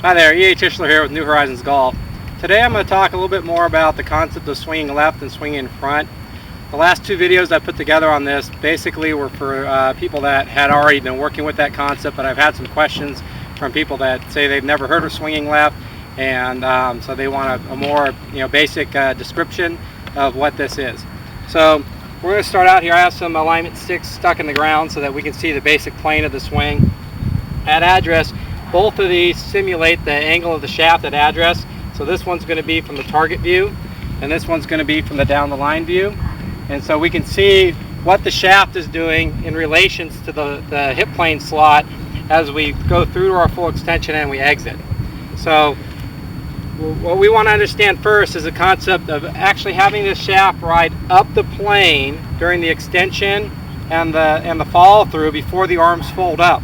Hi there, E.A. Tischler here with New Horizons Golf. Today I'm going to talk a little bit more about the concept of swinging left and swinging in front. The last two videos I put together on this basically were for people that had already been working with that concept, but I've had some questions from people that say they've never heard of swinging left, and so they want a more basic description of what this is. So we're going to start out here. I have some alignment sticks stuck in the ground so that we can see the basic plane of the swing. At address, both of these simulate the angle of the shaft at address. So this one's going to be from the target view, and this one's going to be from the down the line view. And so we can see what the shaft is doing in relations to the hip plane slot as we go through to our full extension and we exit. So what we want to understand first is the concept of actually having this shaft ride up the plane during the extension and the follow through before the arms fold up.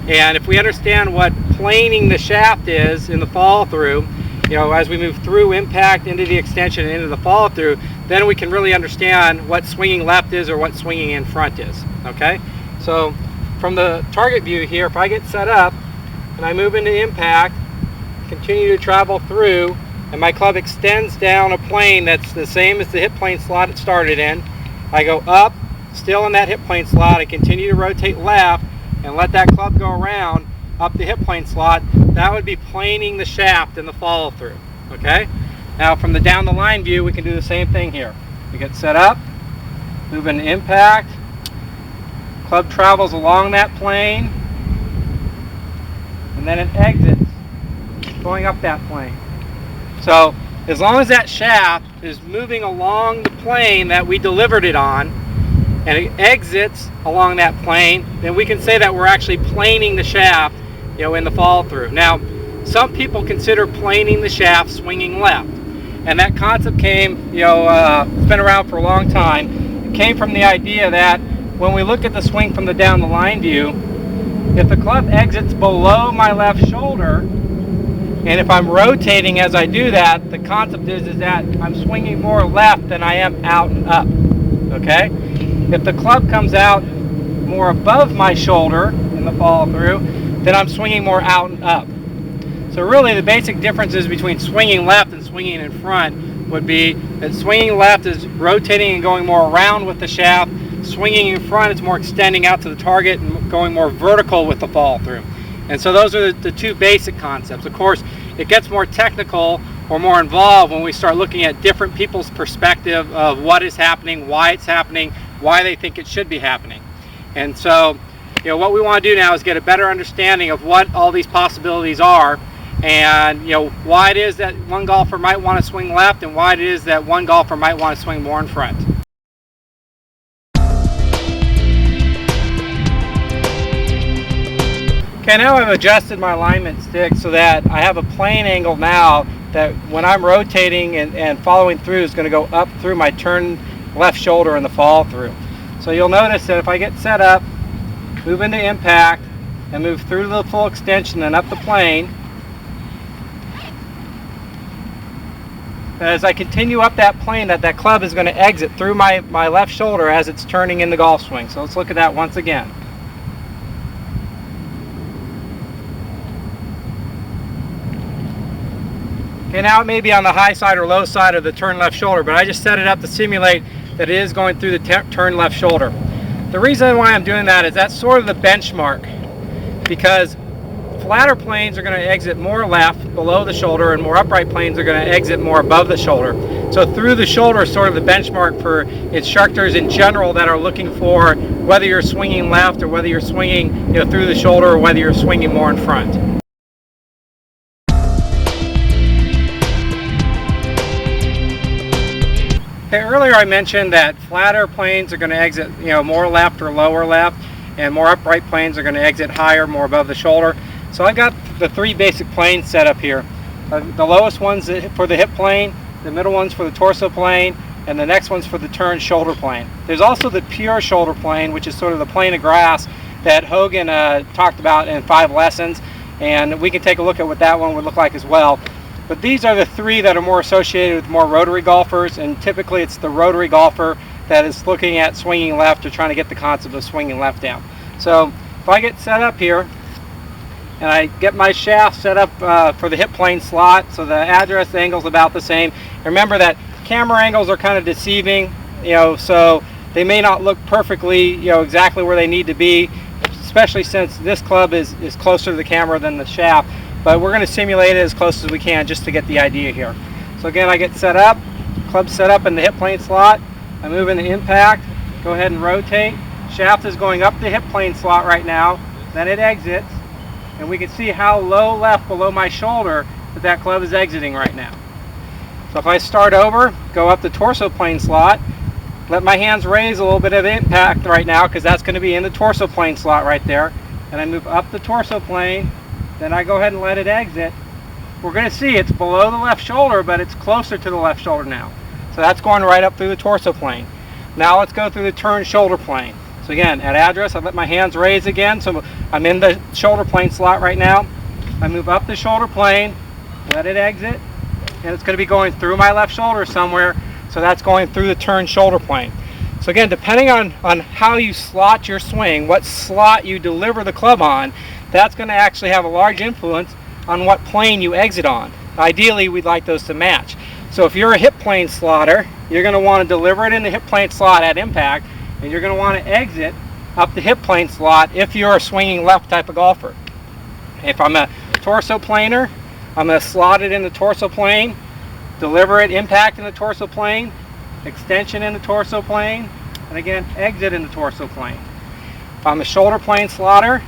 And if we understand what planing the shaft is in the follow through, as we move through impact into the extension and into the follow through, then we can really understand what swinging left is or what swinging in front is. Okay, so from the target view here, if I get set up and I move into impact, continue to travel through, and my club extends down a plane that's the same as the hip plane slot it started in, I go up, still in that hip plane slot, I continue to rotate left and let that club go around up the hip plane slot. That would be planing the shaft in the follow through. Okay, now from the down the line view, we can do the same thing here. We get set up, move into impact, club travels along that plane, and then it exits going up that plane. So as long as that shaft is moving along the plane that we delivered it on, and it exits along that plane, then we can say that we're actually planing the shaft, in the follow through. Now, some people consider planing the shaft swinging left, and that concept came, it's been around for a long time. It came from the idea that when we look at the swing from the down the line view, if the club exits below my left shoulder, and if I'm rotating as I do that, the concept is that I'm swinging more left than I am out and up. Okay? If the club comes out more above my shoulder in the follow through, then I'm swinging more out and up. So really the basic differences between swinging left and swinging in front would be that swinging left is rotating and going more around with the shaft. Swinging in front is more extending out to the target and going more vertical with the follow through. And so those are the two basic concepts. Of course, it gets more technical or more involved when we start looking at different people's perspective of what is happening, why it's happening, why they think it should be happening. And so, what we want to do now is get a better understanding of what all these possibilities are, and why it is that one golfer might want to swing left and why it is that one golfer might want to swing more in front. Okay, now I've adjusted my alignment stick so that I have a plane angle now that when I'm rotating and following through is going to go up through my turn left shoulder in the follow through. So you'll notice that if I get set up, move into impact, and move through the full extension and up the plane, as I continue up that plane, that club is going to exit through my left shoulder as it's turning in the golf swing. So let's look at that once again. Okay, now it may be on the high side or low side of the turn left shoulder, but I just set it up to simulate that it is going through the turn left shoulder. The reason why I'm doing that is that's sort of the benchmark, because flatter planes are going to exit more left below the shoulder and more upright planes are going to exit more above the shoulder. So through the shoulder is sort of the benchmark for instructors in general that are looking for whether you're swinging left or whether you're swinging through the shoulder or whether you're swinging more in front. Okay, earlier I mentioned that flatter planes are going to exit more left or lower left, and more upright planes are going to exit higher, more above the shoulder. So I've got the three basic planes set up here. The lowest one's for the hip plane, the middle one's for the torso plane, and the next one's for the turn shoulder plane. There's also the pure shoulder plane, which is sort of the plane of grass that Hogan talked about in 5 lessons, and we can take a look at what that one would look like as well. But these are the three that are more associated with more rotary golfers, and typically it's the rotary golfer that is looking at swinging left or trying to get the concept of swinging left down. So if I get set up here and I get my shaft set up for the hip plane slot, so the address angle is about the same. And remember that camera angles are kind of deceiving, so they may not look perfectly, exactly where they need to be, especially since this club is closer to the camera than the shaft. But we're going to simulate it as close as we can just to get the idea here. So again, I get set up, club set up in the hip plane slot. I move into impact, go ahead and rotate. Shaft is going up the hip plane slot right now, then it exits, and we can see how low left below my shoulder that club is exiting right now. So if I start over, go up the torso plane slot, let my hands raise a little bit of impact right now because that's going to be in the torso plane slot right there, and I move up the torso plane, then I go ahead and let it exit. We're going to see it's below the left shoulder, but it's closer to the left shoulder now. So that's going right up through the torso plane. Now let's go through the turn shoulder plane. So again, at address, I let my hands raise again, so I'm in the shoulder plane slot right now. I move up the shoulder plane, let it exit, and it's going to be going through my left shoulder somewhere, so that's going through the turn shoulder plane. So again, depending on how you slot your swing, what slot you deliver the club on, that's going to actually have a large influence on what plane you exit on. Ideally, we'd like those to match. So if you're a hip plane slotter, you're going to want to deliver it in the hip plane slot at impact, and you're going to want to exit up the hip plane slot if you're a swinging left type of golfer. If I'm a torso planer, I'm going to slot it in the torso plane, deliver it impact in the torso plane, extension in the torso plane, and again exit in the torso plane. If I'm a shoulder plane slotter,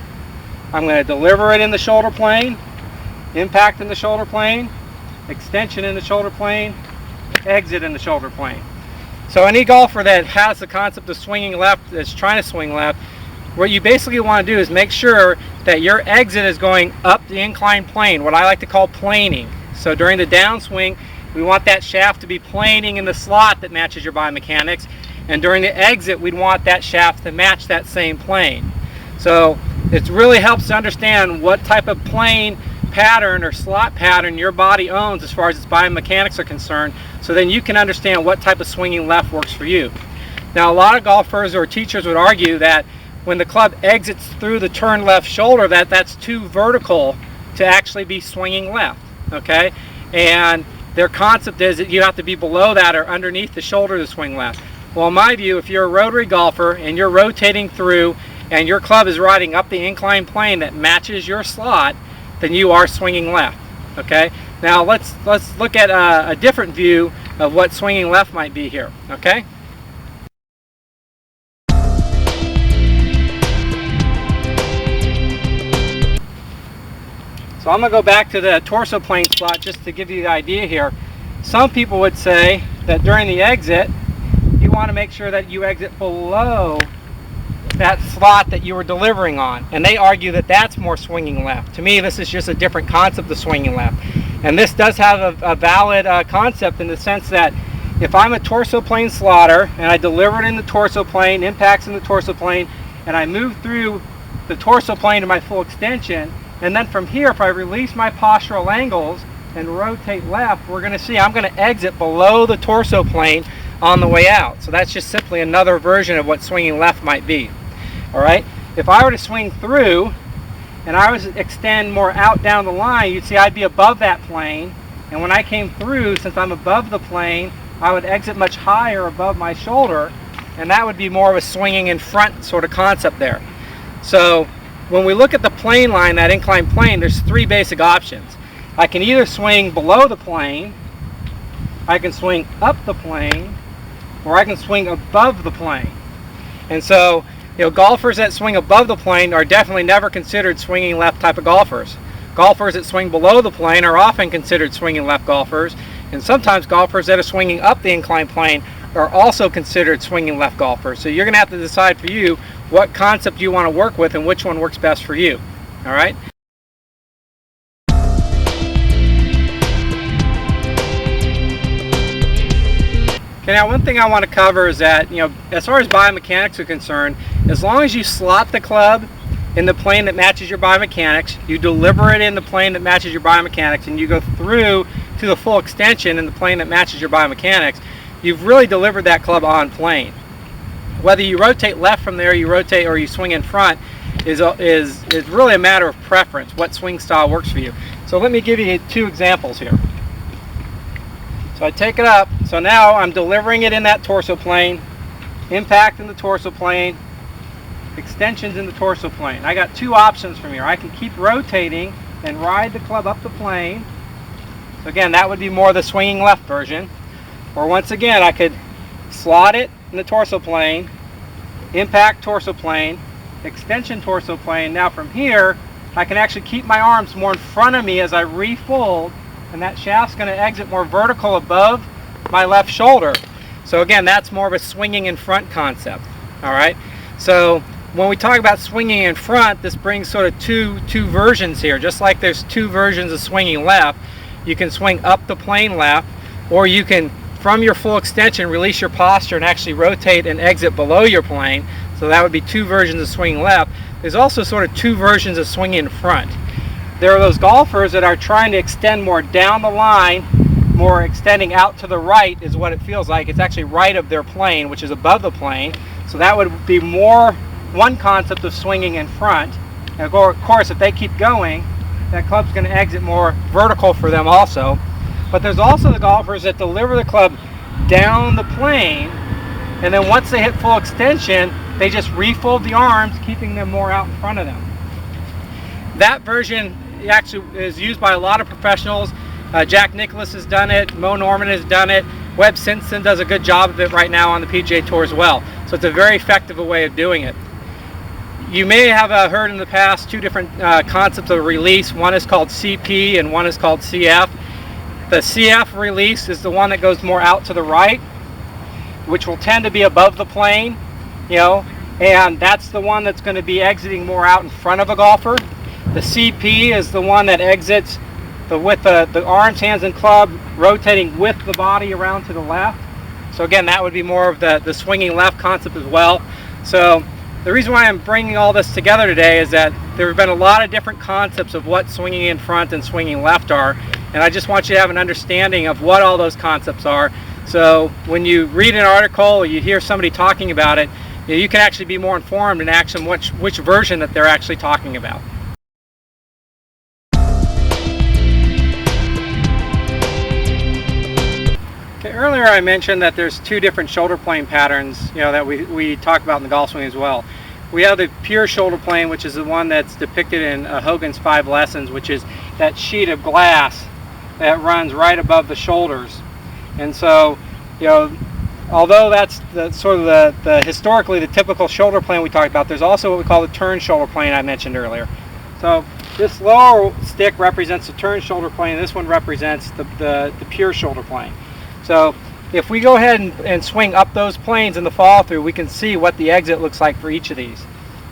I'm going to deliver it in the shoulder plane, impact in the shoulder plane, extension in the shoulder plane, exit in the shoulder plane. So any golfer that has the concept of swinging left, that's trying to swing left, what you basically want to do is make sure that your exit is going up the inclined plane, what I like to call planing. So during the downswing, we want that shaft to be planing in the slot that matches your biomechanics, and during the exit, we'd want that shaft to match that same plane. So it really helps to understand what type of plane pattern or slot pattern your body owns as far as its biomechanics are concerned, so then you can understand what type of swinging left works for you. Now, a lot of golfers or teachers would argue that when the club exits through the turn left shoulder, that's too vertical to actually be swinging left, okay? And their concept is that you have to be below that or underneath the shoulder to swing left. Well, in my view, if you're a rotary golfer and you're rotating through and your club is riding up the inclined plane that matches your slot, then you are swinging left, okay? Now let's look at a different view of what swinging left might be here, okay? So I'm going to go back to the torso plane slot just to give you the idea here. Some people would say that during the exit, you want to make sure that you exit below that slot that you were delivering on, and they argue that that's more swinging left. To me, this is just a different concept of swinging left, and this does have a valid concept in the sense that if I'm a torso plane slotter and I deliver it in the torso plane, impacts in the torso plane, and I move through the torso plane to my full extension, and then from here, if I release my postural angles and rotate left, we're going to see I'm going to exit below the torso plane on the way out. So that's just simply another version of what swinging left might be. All right. If I were to swing through and I was to extend more out down the line, you'd see I'd be above that plane. And when I came through, since I'm above the plane, I would exit much higher above my shoulder, and that would be more of a swinging in front sort of concept there. So when we look at the plane line, that inclined plane, there's three basic options. I can either swing below the plane, I can swing up the plane, or I can swing above the plane. And so, golfers that swing above the plane are definitely never considered swinging left type of golfers. Golfers that swing below the plane are often considered swinging left golfers, and sometimes golfers that are swinging up the inclined plane are also considered swinging left golfers. So you're going to have to decide for you what concept you want to work with and which one works best for you. All right? Okay, now one thing I want to cover is that, as far as biomechanics are concerned, as long as you slot the club in the plane that matches your biomechanics, you deliver it in the plane that matches your biomechanics, and you go through to the full extension in the plane that matches your biomechanics, you've really delivered that club on plane. Whether you rotate left from there, you rotate, or you swing in front, is really a matter of preference, what swing style works for you. So let me give you 2 examples here. So I take it up, so now I'm delivering it in that torso plane, impact in the torso plane, extensions in the torso plane. I got 2 options from here. I can keep rotating and ride the club up the plane. So again, that would be more the swinging left version. Or once again, I could slot it in the torso plane, impact torso plane, extension torso plane. Now from here, I can actually keep my arms more in front of me as I refold, and that shaft's going to exit more vertical above my left shoulder. So again, that's more of a swinging in front concept. All right. So when we talk about swinging in front, this brings sort of two versions here. Just like there's 2 versions of swinging left, you can swing up the plane left, or you can, from your full extension, release your posture and actually rotate and exit below your plane. So that would be 2 versions of swinging left. There's also sort of 2 versions of swinging in front. There are those golfers that are trying to extend more down the line, more extending out to the right is what it feels like. It's actually right of their plane, which is above the plane. So that would be more one concept of swinging in front. And of course, if they keep going, that club's going to exit more vertical for them also. But there's also the golfers that deliver the club down the plane, and then once they hit full extension, they just refold the arms, keeping them more out in front of them. That version actually is used by a lot of professionals. Jack Nicklaus has done it, Mo Norman has done it, Webb Simpson does a good job of it right now on the PGA Tour as well. So it's a very effective way of doing it. You may have heard in the past 2 different concepts of release. One is called CP and one is called CF. The CF release is the one that goes more out to the right, which will tend to be above the plane, you know, and that's the one that's going to be exiting more out in front of a golfer. The CP is the one that exits with the arms, hands, and club rotating with the body around to the left. So again, that would be more of the swinging left concept as well. So the reason why I'm bringing all this together today is that there have been a lot of different concepts of what swinging in front and swinging left are, and I just want you to have an understanding of what all those concepts are. So when you read an article or you hear somebody talking about it, you can actually be more informed and action which version that they're actually talking about. Okay, earlier I mentioned that there's 2 different shoulder plane patterns, you know, that we talk about in the golf swing as well. We have the pure shoulder plane, which is the one that's depicted in Hogan's 5 Lessons, which is that sheet of glass that runs right above the shoulders. And so, you know, although that's sort of the historically the typical shoulder plane we talked about, there's also what we call the turn shoulder plane I mentioned earlier. So this lower stick represents the turn shoulder plane, and this one represents the pure shoulder plane. So if we go ahead and swing up those planes in the follow through, we can see what the exit looks like for each of these.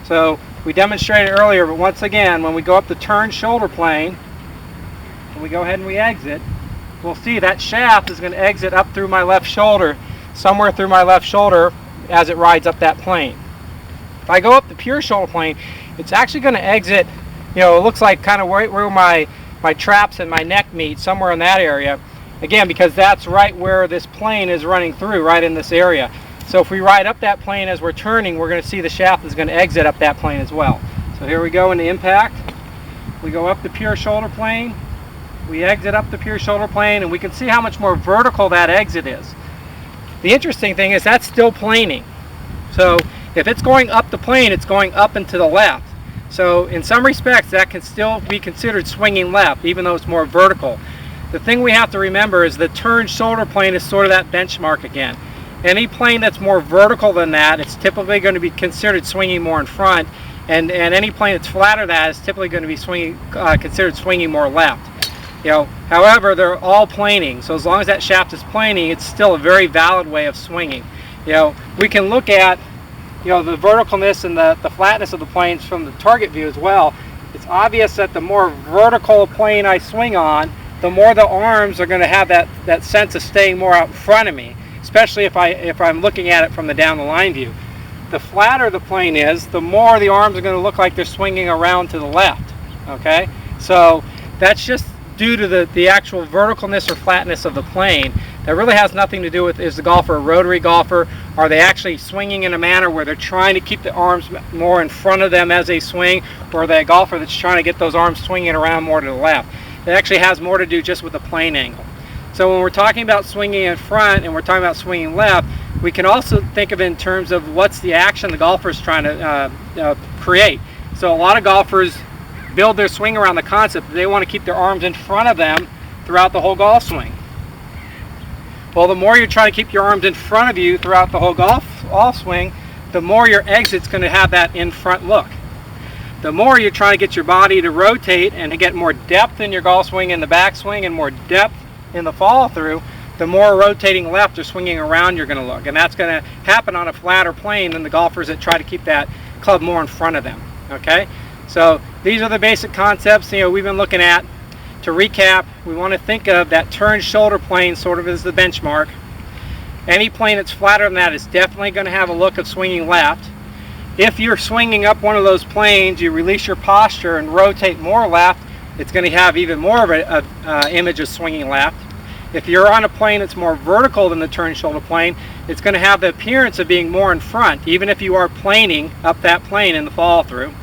So we demonstrated earlier, but once again, when we go up the turn shoulder plane, and we go ahead and we exit, we'll see that shaft is going to exit up through my left shoulder, somewhere through my left shoulder as it rides up that plane. If I go up the pure shoulder plane, it's actually going to exit, you know, it looks like kind of where my traps and my neck meet, somewhere in that area. Again, because that's right where this plane is running through, right in this area. So if we ride up that plane as we're turning, we're going to see the shaft is going to exit up that plane as well. So here we go into impact. We go up the pure shoulder plane. We exit up the pure shoulder plane, and we can see how much more vertical that exit is. The interesting thing is that's still planing. So if it's going up the plane, it's going up and to the left. So in some respects, that can still be considered swinging left, even though it's more vertical. The thing we have to remember is the turn shoulder plane is sort of that benchmark again. Any plane that's more vertical than that, it's typically going to be considered swinging more in front, and any plane that's flatter than that is typically going to be considered swinging more left. You know, however, they're all planing, so as long as that shaft is planing, it's still a very valid way of swinging. You know, we can look at, you know, the verticalness and the flatness of the planes from the target view as well. It's obvious that the more vertical a plane I swing on, the more the arms are going to have that sense of staying more out in front of me, especially if I'm looking at it from the down the line view. The flatter the plane is, the more the arms are going to look like they're swinging around to the left. Okay, so that's just due to the actual verticalness or flatness of the plane. That really has nothing to do with is the golfer a rotary golfer Are they actually swinging in a manner where they're trying to keep the arms more in front of them as they swing, or are they a golfer that's trying to get those arms swinging around more to the left? It actually has more to do just with the plane angle. So when we're talking about swinging in front and we're talking about swinging left, we can also think of it in terms of what's the action the golfer is trying to create. So a lot of golfers build their swing around the concept that they want to keep their arms in front of them throughout the whole golf swing. Well, the more you're trying to keep your arms in front of you throughout the whole golf swing, the more your exit's going to have that in front look. The more you're trying to get your body to rotate and to get more depth in your golf swing in the backswing and more depth in the follow through, the more rotating left or swinging around you're going to look. And that's going to happen on a flatter plane than the golfers that try to keep that club more in front of them. Okay? So these are the basic concepts we've been looking at. To recap, we want to think of that turn shoulder plane sort of as the benchmark. Any plane that's flatter than that is definitely going to have a look of swinging left. If you're swinging up one of those planes, you release your posture and rotate more left, it's going to have even more of an image of swinging left. If you're on a plane that's more vertical than the turn shoulder plane, it's going to have the appearance of being more in front, even if you are planing up that plane in the follow through.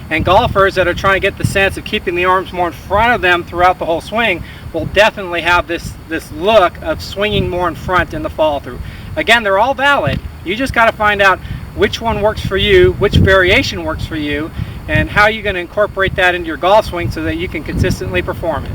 And golfers that are trying to get the sense of keeping the arms more in front of them throughout the whole swing will definitely have this look of swinging more in front in the follow through. Again, they're all valid. You just got to find out which one works for you, which variation works for you, and how you're going to incorporate that into your golf swing so that you can consistently perform it.